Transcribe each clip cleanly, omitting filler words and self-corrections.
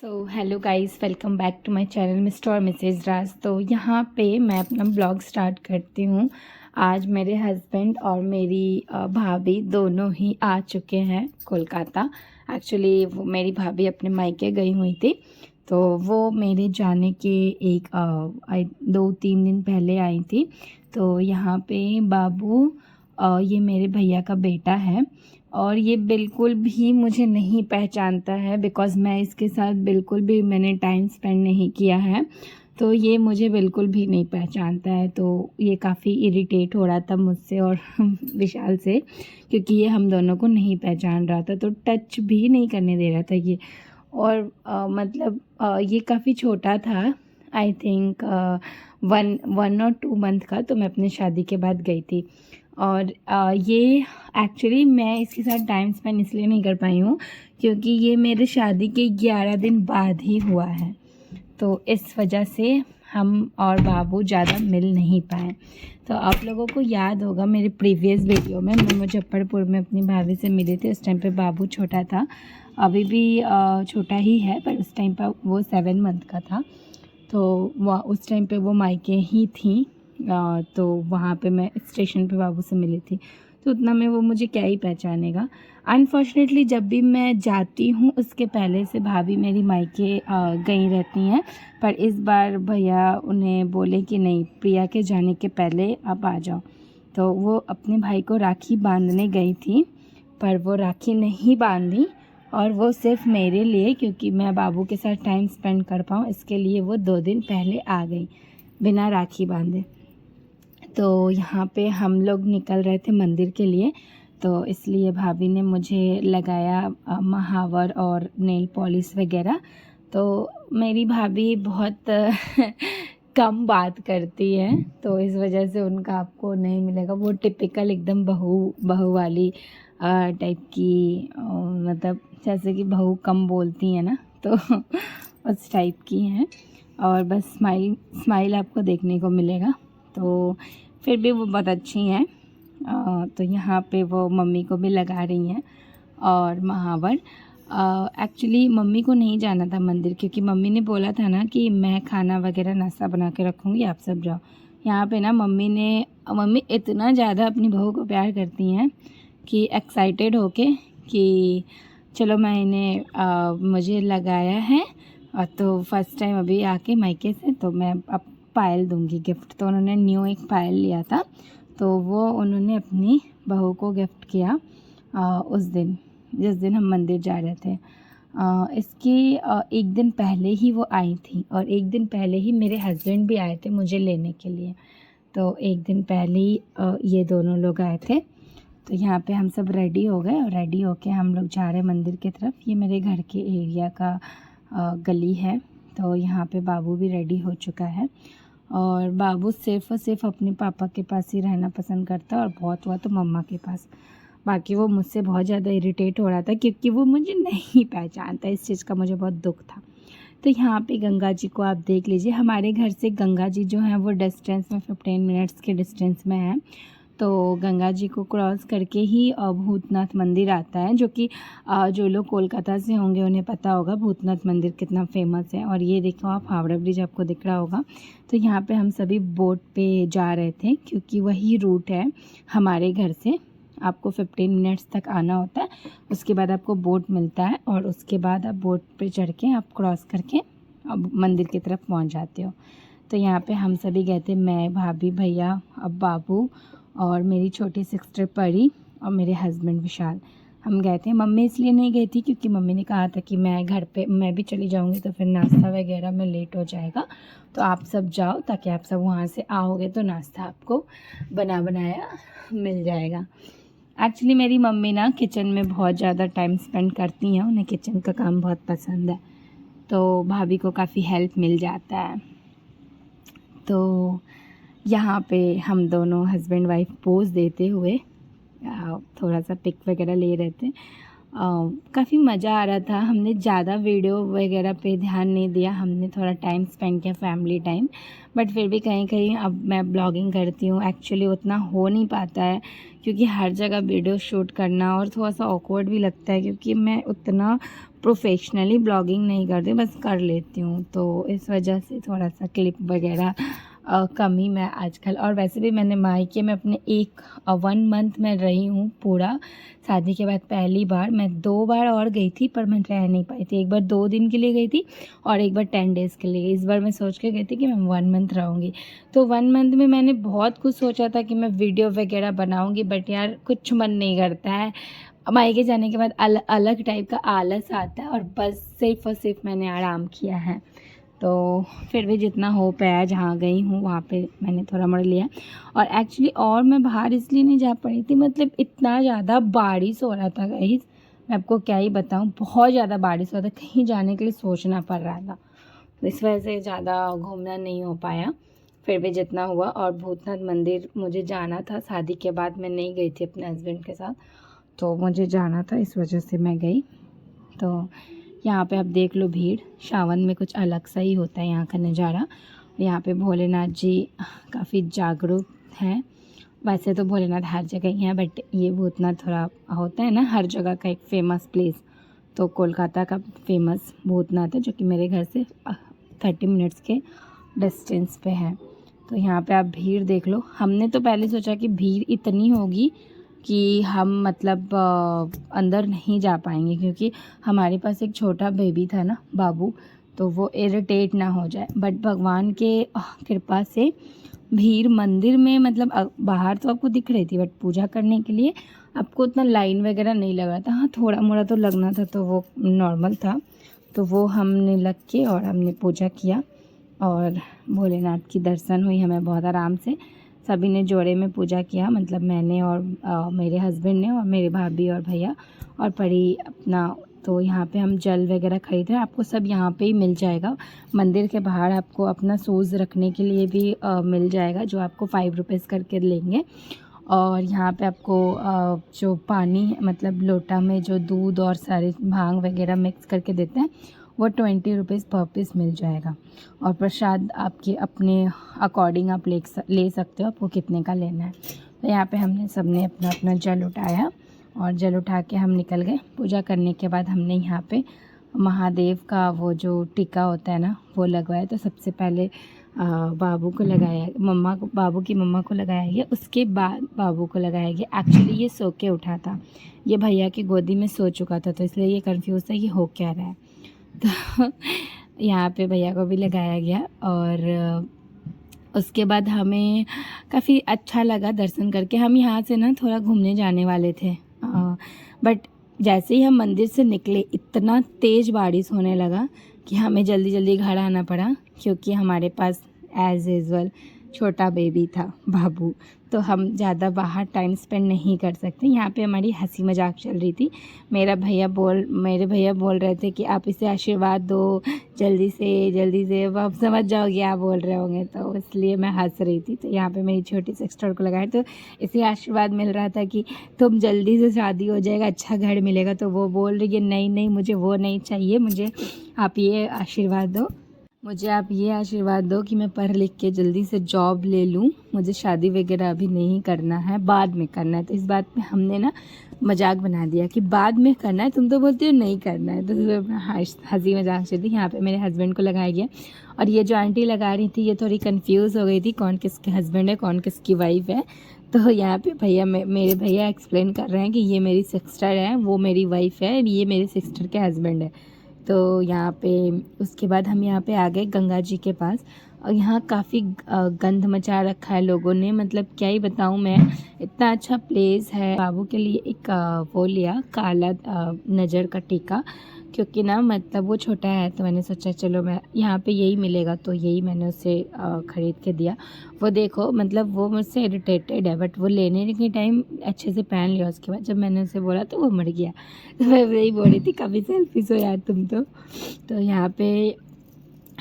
So hello guys, welcome back to my channel mister और missus Raj. तो यहाँ पे मैं अपना ब्लॉग स्टार्ट करती हूँ। आज मेरे हस्बैंड और मेरी भाभी दोनों ही आ चुके हैं कोलकाता। एक्चुअली वो मेरी भाभी अपने मायके गई हुई थी, तो वो मेरे जाने के 2-3 दिन पहले आई थी। तो यहाँ पे बाबू ये मेरे भैया का बेटा है और ये बिल्कुल भी मुझे नहीं पहचानता है, बिकॉज़ मैं इसके साथ बिल्कुल भी मैंने टाइम स्पेंड नहीं किया है। तो ये मुझे बिल्कुल भी नहीं पहचानता है। तो ये काफ़ी इरिटेट हो रहा था मुझसे और विशाल से, क्योंकि ये हम दोनों को नहीं पहचान रहा था, तो टच भी नहीं करने दे रहा था ये। और ये काफ़ी छोटा था, आई थिंक 1 और 2 मंथ का। तो मैं अपनी शादी के बाद गई थी और ये एक्चुअली मैं इसके साथ टाइम स्पेंड इसलिए नहीं कर पाई हूँ क्योंकि ये मेरे शादी के 11 दिन बाद ही हुआ है। तो इस वजह से हम और बाबू ज़्यादा मिल नहीं पाए। तो आप लोगों को याद होगा मेरे प्रीवियस वीडियो में मैं मुजफ्फरपुर में अपनी भाभी से मिली थी। उस टाइम पे बाबू छोटा था, अभी भी छोटा ही है, पर उस टाइम पर वो 7 मंथ का था। तो उस टाइम पे वो मायके ही थी। तो वहाँ पे मैं स्टेशन पे बाबू से मिली थी, तो उतना में वो मुझे क्या ही पहचानेगा। अनफॉर्चुनेटली जब भी मैं जाती हूँ उसके पहले से भाभी मेरी मायके गई रहती हैं, पर इस बार भैया उन्हें बोले कि नहीं, प्रिया के जाने के पहले आप आ जाओ। तो वो अपने भाई को राखी बांधने गई थी, पर वो राखी नहीं बांधी और वो सिर्फ मेरे लिए, क्योंकि मैं बाबू के साथ टाइम स्पेंड कर पाऊँ इसके लिए वो 2 दिन पहले आ गई बिना राखी बांधे। तो यहाँ पे हम लोग निकल रहे थे मंदिर के लिए, तो इसलिए भाभी ने मुझे लगाया महावर और नेल पॉलिश वगैरह। तो मेरी भाभी बहुत कम बात करती है, तो इस वजह से उनका आपको नहीं मिलेगा। वो टिपिकल एकदम बहू वाली टाइप की, मतलब जैसे कि बहू कम बोलती हैं ना, तो उस टाइप की हैं। और बस स्माइल आपको देखने को मिलेगा, तो फिर भी वो बहुत अच्छी हैं। तो यहाँ पे वो मम्मी को भी लगा रही हैं और महावर। एक्चुअली मम्मी को नहीं जाना था मंदिर, क्योंकि मम्मी ने बोला था ना कि मैं खाना वगैरह नाश्ता बना के रखूँगी, आप सब जाओ। यहाँ पे ना मम्मी इतना ज़्यादा अपनी बहू को प्यार करती हैं कि एक्साइटेड होके कि चलो मुझे लगाया है, और तो फर्स्ट टाइम अभी आके मायके से, तो मैं अब पायल दूंगी गिफ्ट। तो उन्होंने न्यू एक पायल लिया था, तो वो उन्होंने अपनी बहू को गिफ्ट किया उस दिन जिस दिन हम मंदिर जा रहे थे। इसके एक दिन पहले ही वो आई थी और एक दिन पहले ही मेरे हस्बैंड भी आए थे मुझे लेने के लिए। तो एक दिन पहले ही ये दोनों लोग आए थे। तो यहाँ पे हम सब रेडी हो गए और रेडी होके हम लोग जा रहे हैं मंदिर की तरफ। ये मेरे घर के एरिया का गली है। तो यहाँ पे बाबू भी रेडी हो चुका है और बाबू सिर्फ़ और सिर्फ अपने पापा के पास ही रहना पसंद करता है और बहुत हुआ तो मम्मा के पास। बाकी वो मुझसे बहुत ज़्यादा इरिटेट हो रहा था क्योंकि वो मुझे नहीं पहचानता। इस चीज़ का मुझे बहुत दुख था। तो यहाँ पे गंगा जी को आप देख लीजिए। हमारे घर से गंगा जी जो है वो डिस्टेंस में 15 मिनट्स के डिस्टेंस में है। तो गंगा जी को क्रॉस करके ही भूतनाथ मंदिर आता है, जो कि जो लोग कोलकाता से होंगे उन्हें पता होगा भूतनाथ मंदिर कितना फेमस है। और ये देखो आप, हावड़ा ब्रिज आपको दिख रहा होगा। तो यहाँ पे हम सभी बोट पे जा रहे थे क्योंकि वही रूट है हमारे घर से। आपको 15 मिनट्स तक आना होता है, उसके बाद आपको बोट मिलता है और उसके बाद आप बोट पे चढ़ के आप क्रॉस करके अब मंदिर की तरफ पहुँच जाते हो। तो यहाँ पे हम सभी गए थे, मैं, भाभी, भैया, अब बाबू और मेरी छोटी सिस्टर परी और मेरे हस्बैंड विशाल। हम गए थे। मम्मी इसलिए नहीं गई थी क्योंकि मम्मी ने कहा था कि मैं घर पे मैं भी चली जाऊंगी तो फिर नाश्ता वगैरह में लेट हो जाएगा, तो आप सब जाओ ताकि आप सब वहाँ से आओगे तो नाश्ता आपको बना बनाया मिल जाएगा। एक्चुअली मेरी मम्मी ना किचन में बहुत ज़्यादा टाइम स्पेंड करती हैं, उन्हें किचन का काम बहुत पसंद है, तो भाभी को काफ़ी हेल्प मिल जाता है। तो यहाँ पे हम दोनों हस्बैंड वाइफ पोज देते हुए थोड़ा सा पिक वगैरह ले रहे थे। काफ़ी मज़ा आ रहा था। हमने ज़्यादा वीडियो वगैरह पे ध्यान नहीं दिया, हमने थोड़ा टाइम स्पेंड किया, फैमिली टाइम। बट फिर भी कहीं कहीं अब मैं ब्लॉगिंग करती हूँ, एक्चुअली उतना हो नहीं पाता है क्योंकि हर जगह वीडियो शूट करना और थोड़ा सा ऑकवर्ड भी लगता है क्योंकि मैं उतना प्रोफेशनली ब्लॉगिंग नहीं करती, बस कर लेती हूँ, तो इस वजह से थोड़ा सा क्लिप वगैरह कम ही मैं आजकल। और वैसे भी मैंने मायके में अपने 1 मंथ में रही हूँ पूरा, शादी के बाद पहली बार। मैं 2 बार और गई थी पर मैं रह नहीं पाई थी। एक बार 2 दिन के लिए गई थी और एक बार 10 डेज़ के लिए। इस बार मैं सोच के गई थी कि मैं 1 मंथ रहूँगी। तो 1 मंथ में मैंने बहुत कुछ सोचा था कि मैं वीडियो वगैरह बनाऊँगी, बट यार कुछ मन नहीं करता है। मायके जाने के बाद अलग टाइप का आलस आता है और बस सिर्फ़ और सिर्फ मैंने आराम किया है। तो फिर भी जितना हो पाया, जहाँ गई हूँ वहाँ पे मैंने थोड़ा मोड़ा लिया। और एक्चुअली और मैं बाहर इसलिए नहीं जा पाई थी, मतलब इतना ज़्यादा बारिश हो रहा था गाइस, मैं आपको क्या ही बताऊँ, बहुत ज़्यादा बारिश हो रहा था, कहीं जाने के लिए सोचना पड़ रहा था। तो इस वजह से ज़्यादा घूमना नहीं हो पाया, फिर भी जितना हुआ। और भूतनाथ मंदिर मुझे जाना था, शादी के बाद मैं नहीं गई थी अपने हस्बैंड के साथ, तो मुझे जाना था, इस वजह से मैं गई। तो यहाँ पे आप देख लो भीड़, सावन में कुछ अलग सा ही होता है यहाँ का नज़ारा। यहाँ पे भोलेनाथ जी काफ़ी जागरूक हैं। वैसे तो भोलेनाथ हर जगह ही हैं, बट ये भूतनाथ थोड़ा होता है ना हर जगह का एक फ़ेमस प्लेस। तो कोलकाता का फेमस भूतनाथ है, जो कि मेरे घर से 30 मिनट्स के डिस्टेंस पे है। तो यहाँ पे आप भीड़ देख लो। हमने तो पहले सोचा कि भीड़ इतनी होगी कि हम मतलब अंदर नहीं जा पाएंगे, क्योंकि हमारे पास एक छोटा बेबी था ना, बाबू, तो वो इरिटेट ना हो जाए। बट भगवान के कृपा से भीड़ मंदिर में मतलब बाहर तो आपको दिख रही थी, बट पूजा करने के लिए आपको उतना लाइन वगैरह नहीं लग रहा था। हाँ, थोड़ा मोड़ा तो लगना था, तो वो नॉर्मल था। तो वो हमने लग के और हमने पूजा किया और भोलेनाथ की दर्शन हुई हमें बहुत आराम से। सभी ने जोड़े में पूजा किया, मतलब मैंने और मेरे हस्बैंड ने और मेरे भाभी और भैया और परी अपना। तो यहाँ पे हम जल वगैरह खरीद रहे हैं, आपको सब यहाँ पे ही मिल जाएगा। मंदिर के बाहर आपको अपना शूज़ रखने के लिए भी मिल जाएगा, जो आपको 5 रुपीज़ करके लेंगे। और यहाँ पे आपको जो पानी मतलब लोटा में जो दूध और सारे भांग वगैरह मिक्स करके देते हैं, वो 20 रुपीज़ पर पीस मिल जाएगा। और प्रसाद आपके अपने अकॉर्डिंग आप ले सकते हो, आपको कितने का लेना है। तो यहाँ पे हमने सबने अपना अपना जल उठाया और जल उठा के हम निकल गए। पूजा करने के बाद हमने यहाँ पे महादेव का वो जो टीका होता है ना, वो लगवाया। तो सबसे पहले बाबू को लगाया, बाबू की मम्मा को लगाया गया, उसके बाद बाबू को लगाया गया। एक्चुअली ये सो के उठा था, ये भैया की गोदी में सो चुका था, तो इसलिए ये कंफ्यूज था कि हो क्या रहा है। तो यहाँ पे भैया को भी लगाया गया। और उसके बाद हमें काफ़ी अच्छा लगा दर्शन करके। हम यहाँ से ना थोड़ा घूमने जाने वाले थे, बट जैसे ही हम मंदिर से निकले इतना तेज़ बारिश होने लगा कि हमें जल्दी जल्दी घर आना पड़ा, क्योंकि हमारे पास एज़ यूजुअल छोटा बेबी था बाबू, तो हम ज़्यादा बाहर टाइम स्पेंड नहीं कर सकते। यहाँ पे हमारी हंसी मजाक चल रही थी। मेरे भैया बोल रहे थे कि आप इसे आशीर्वाद दो जल्दी से, अब आप समझ जाओगे आप बोल रहे होंगे, तो इसलिए मैं हंस रही थी। तो यहाँ पे मेरी छोटी सिस्टर को लगाया, तो इसे आशीर्वाद मिल रहा था कि तुम जल्दी से शादी हो जाएगा, अच्छा घर मिलेगा। तो वो बोल रही है नहीं मुझे वो नहीं चाहिए, मुझे आप ये आशीर्वाद दो कि मैं पढ़ लिख के जल्दी से जॉब ले लूँ, मुझे शादी वगैरह अभी नहीं करना है, बाद में करना है। तो इस बात पे हमने ना मजाक बना दिया कि बाद में करना है, तुम तो बोलती हो नहीं करना है। तो हंसी मजाक चलती। यहाँ पे मेरे हस्बैंड को लगाया गया और ये जो आंटी लगा रही थी ये थोड़ी कंफ्यूज हो गई थी कौन किसके हस्बैंड है कौन किसकी वाइफ है। तो यहाँ पे मेरे भैया एक्सप्लेन कर रहे हैं कि ये मेरी सिस्टर है, वो मेरी वाइफ है, ये मेरी सिस्टर के हस्बैंड है। तो यहाँ पे उसके बाद हम यहाँ पे आ गए गंगा जी के पास, और यहाँ काफ़ी गंद मचा रखा है लोगों ने, मतलब क्या ही बताऊँ मैं, इतना अच्छा प्लेस है। बाबू के लिए एक वो लिया काला नज़र का टीका, क्योंकि ना मतलब वो छोटा है, तो मैंने सोचा चलो मैं यहाँ पे यही मिलेगा, तो यही मैंने उसे ख़रीद के दिया। वो देखो मतलब वो मुझसे इरिटेटेड है, बट वो लेने के टाइम अच्छे से पहन लिया। उसके बाद जब मैंने उसे बोला तो वो मर गया। तो मैं वही बोल रही थी कभी सेल्फीज हो यार तुम तो यहाँ पे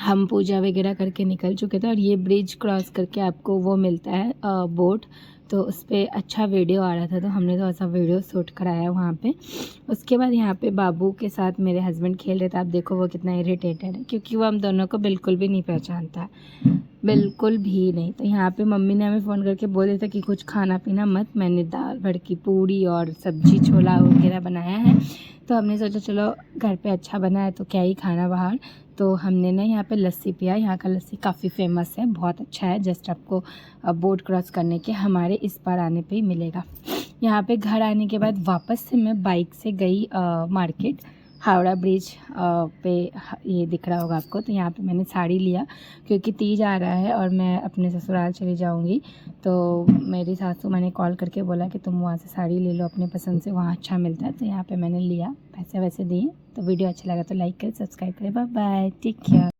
हम पूजा वगैरह करके निकल चुके थे। और ये ब्रिज क्रॉस करके आपको वो मिलता है बोट, तो उस पर अच्छा वीडियो आ रहा था, तो हमने तो ऐसा वीडियो शूट कराया वहाँ पे। उसके बाद यहाँ पे बाबू के साथ मेरे हस्बैंड खेल रहे थे। आप देखो वो कितना इरिटेटेड है, क्योंकि वो हम दोनों को बिल्कुल भी नहीं पहचानता। बिल्कुल भी नहीं। तो यहाँ पे मम्मी ने हमें फ़ोन करके बोल दिया था कि कुछ खाना पीना मत, मैंने दाल भड़की पूड़ी और सब्जी छोला वगैरह बनाया है। तो हमने सोचा चलो घर पे अच्छा बना है तो क्या ही खाना बाहर। तो हमने ना यहाँ पे लस्सी पिया। यहाँ का लस्सी काफ़ी फ़ेमस है, बहुत अच्छा है। जस्ट आपको बोट क्रॉस करने के हमारे इस पार आने पे ही मिलेगा। यहाँ पे घर आने के बाद वापस से मैं बाइक से गई मार्केट। हावड़ा ब्रिज पे ये दिख रहा होगा आपको। तो यहाँ पे मैंने साड़ी लिया क्योंकि तीज आ रहा है और मैं अपने ससुराल चली जाऊँगी। तो मेरी सासू मैंने कॉल करके बोला कि तुम वहाँ से साड़ी ले लो अपने पसंद से, वहाँ अच्छा मिलता है। तो यहाँ पे मैंने लिया, पैसे वैसे दिए। तो वीडियो अच्छा लगा तो लाइक करें, सब्सक्राइब करें। Bye bye, take care.